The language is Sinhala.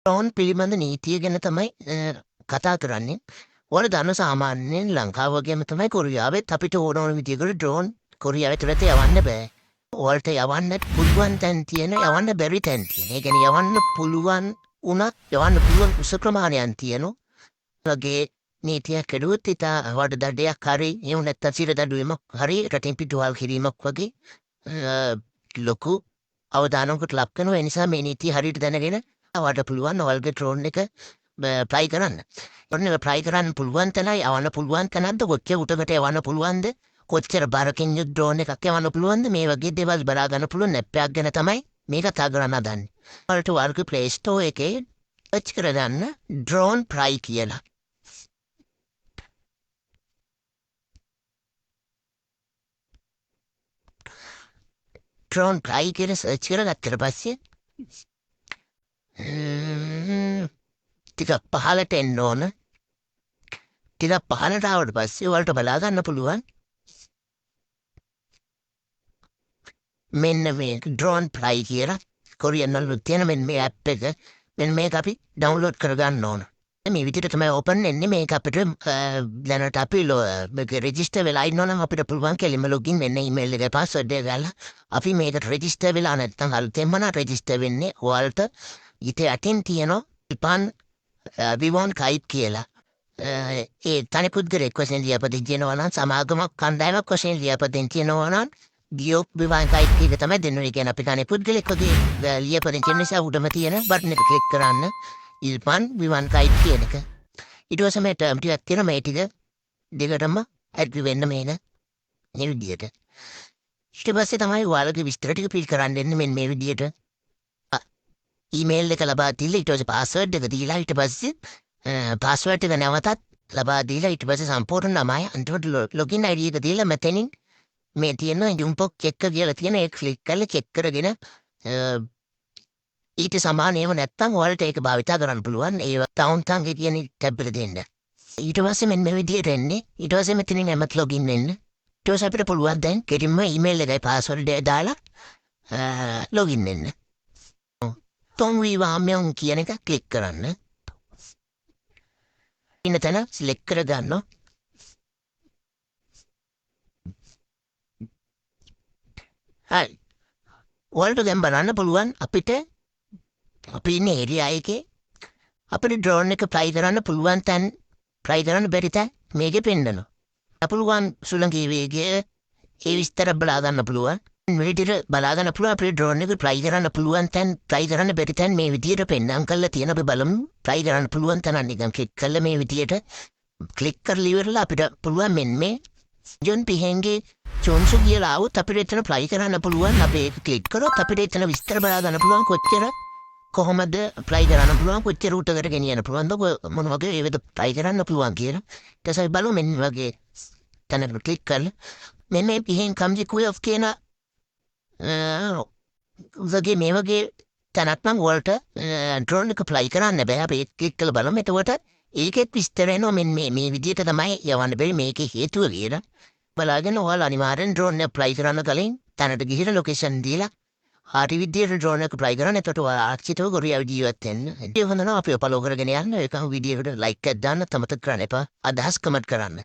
ට්‍රෝන් පිළිබඳ නීතිය ගැන තමයි කතා කරන්නේ. ඔයාලා දන්න සාමාන්‍යයෙන් ලංකාව වගේම තමයි කොරියාවෙත් අපිට ඕන ඕන විදිහකට ඩ්‍රෝන් කොරියාව ඇතුළත යවන්න බෑ. ඔයාලට යවන්න පුළුවන් තැන් තියෙන යවන්න බැරි තැන් තියෙන. ඒ කියන්නේ යවන්න පුළුවන් උනත් යවන්න පුළුවන් උස ප්‍රමාණයන් තියෙනවා. වගේ නීතියක් කැඩුවොත් ඉතා වඩදඩයක් හරි එහෙම නැත්නම් සිර දඩුවීමක් හරි රටින් පිටුවහල් කිරීමක් වගේ ලොකු අවදානමකට ලක් වෙනවා. ඒ නිසා මේ නීතිය හරියට දැනගෙන වට පුළුවන් ඔයාලගේ ඩ්‍රෝන් එක ප්ලයි කරන්න. ඔන්න ප්ලයි කරන්න පුළුවන් තැනයි යවන්න පුළුවන් තැනක්ද කොච්චර උඩකට යවන්න පුළුවන්ද කොච්චර බරකින් යුත් ඩ්‍රෝන් එකක් යවන්න පුළුවන්ද මේ වගේ දේවල් බලා ගන්න පුළුවන් ඇප් එකක් ගැන තමයි මේක කතා කරන්න හදන්නේ. ඔයාලට ඔයාලගේ ප්ලේ ස්ටෝර් එකේ සර්ච් කරගන්න ඩ්‍රෝන් ප්ලයි කියලා. ඩ්‍රෝන් ප්ලයි කියලා සර්ච් කරගත්තට පස්සේ ටිකක් පහලට එන්න ඕන. ටිකක් පහලට ආවට පස්සේ ඔයාලට බලා ගන්න පුළුවන් මෙන්න මේ ඩ්‍රෝන් ප්ලයි කියලා කොරියන් වල තියෙන මෙන්න මේ ඇප් එක. මෙන්න මේක අපි ඩවුන්ලෝඩ් කරගන්න ඕන. මේ විදිහට තමයි ඕපන් වෙන්නේ. මේක අපිට දැනට අපි රෙජිස්ටර් වෙලා ඉන්නවනම් අපිට පුළුවන් කෙලින්ම ලොගින් වෙන්න ඊමේල් එකේ පාස්වර්ඩ් එක දාලා අපි මේකට රෙජිස්ටර් වෙලා නැත්නම් අලුතෙන්ම රෙජිස්ටර් වෙන්නේ ඔයාලට ඊට යටින් තියෙනවා ඉපන් විවෝන් කයිප් කියලා. ඒ තනි පුද්ගලෙක් වශයෙන් ලියාපදිංචි වෙනවා නම් සමාගමක් කණ්ඩායමක් වශයෙන් ලියාපදිංචි වෙනවා නම් ගියොප් විවෝන් කයිප් එක තමයි දෙන්නේ. කියන්නේ අපි තනි පුද්ගලෙක් වගේ ලියාපදිංචි වෙන නිසා උඩම තියෙන බටන් එක ක්ලික් කරන්න ඉල්පන් විවෝන් කයිප් කියන එක. ඊට පස්සේ මේ ටර්ම් ටිකක් තියෙනවා. මේ ටික දෙකටම ඇඩ් වෙන්න මේක මේ විදිහට. ඊට පස්සේ තමයි ඔයාලගේ විස්තර ටික ෆිල් කරන්න දෙන්නේ මෙන්න මේ විදිහට. ඊමේල් එක ලබා දීලා ඊට පස්සේ පාස්වර්ඩ් එක දීලා ඊට පස්සේ පාස්වර්ඩ් එක නැවතත් ලබා දීලා ඊට පස්සේ සම්පූර්ණ නමයි අන්තිමට ලොගින් ID එක දීලා මෙතනින් මේ තියෙන යුම්පොක් චෙක් කියලා තියෙන ඒක ක්ලික් කරලා චෙක් කරගෙන ඊට සමානව නැත්තම් ඔයාලට ඒක භාවිතා කරන්න පුළුවන්. ඒ තවුන්තන් කියන ටැබ් එක දෙන්න. ඊට පස්සේ මෙන්න මේ විදිහට එන්නේ. ඊට පස්සේ මෙතනින් එමත් ලොගින් වෙන්න. ඊට පස්සේ අපිට පුළුවන් දැන් කෙටින්ම ඊමේල් එකයි පාස්වර්ඩ් එක දාලා ලොගින් වෙන්න. තොන් විවාමයන් කියන එක ක්ලික් කරන්න. ඉන්න තැන සිලෙක්ට් කරගන්න. හරි. ඔයාලට දැන් බලන්න පුළුවන් අපිට අපි ඉන්නේ ඒරියා එකේ අපිට ඩ්‍රෝන් එක ප්ලයි කරන්න පුළුවන් තැන් ප්ලයි කරන්න බැරි තැන් මේකේ පෙන්නනවා. අපුලුවන් සුළඟේ වේගය ඒ විස්තර බලා ගන්න පුළුවන්. මේ විදිහට බලා ගන්න පුළුවන් අපේ ඩ්‍රෝන් එක ප්ලයි කරන්න පුළුවන් තැන් ප්ලයි කරන්න බැරි තැන් මේ විදිහට පෙන්නම් කරලා තියෙන අපි බලමු. ප්ලයි කරන්න පුළුවන් තැන නිකන් ක්ලික් කරලා මේ විදිහට ක්ලික් කරලා ඉවරලා අපිට පුළුවන් මෙන්න මේ ජොන් පිහෙන්ගේ චොන්සු කියලා આવුත් අපිට එතන ප්ලයි කරන්න පුළුවන්. අපි ඒක ක්ලික් කරොත් අපිට එතන විස්තර බලා ගන්න පුළුවන් කොච්චර කොහොමද ප්ලයි කරන්න පුළුවන් කොච්චර උටකට ගෙනියන්න පුළුවන්ද මොන වගේ ඒවද ප්ලයි කරන්න පුළුවන් කියලා. ඊට පස්සේ බලමු මෙන්න වගේ තැනකට ක්ලික් කරලා මෙන්න මේ පිහෙන් කම්ජි කුයොෆ් කියන වගේ මේ වගේ තැනක් නම් වලට ඩ්‍රෝන් එක ප්ලයි කරන්න බෑ. අපි ක්ලික් කරලා බලමු. එතකොට ඒකෙත් විස්තර එනවා මෙන්න මේ විදිහට තමයි යවන්න බැරි මේකේ හේතුව කියලා. බලාගෙන ඔයාලා අනිවාර්යෙන් ඩ්‍රෝන් එක ප්ලයි කරන්න කලින් තැනට ගිහින් ලොකේෂන් දීලා හරි විදිහට ඩ්‍රෝන් එක ප්ලයි කරන්න. එතකොට ඔයාලා ආරක්ෂිතව කොරියාව ජීවත් වෙන්න. ඒ හොඳනවා අපි ෆලෝ කරගෙන යන්න. ඒක වීඩියෝ එකට ලයික් එකක් දාන්න තමතක කරන්න එපා. අදහස් කමෙන්ට් කරන්න.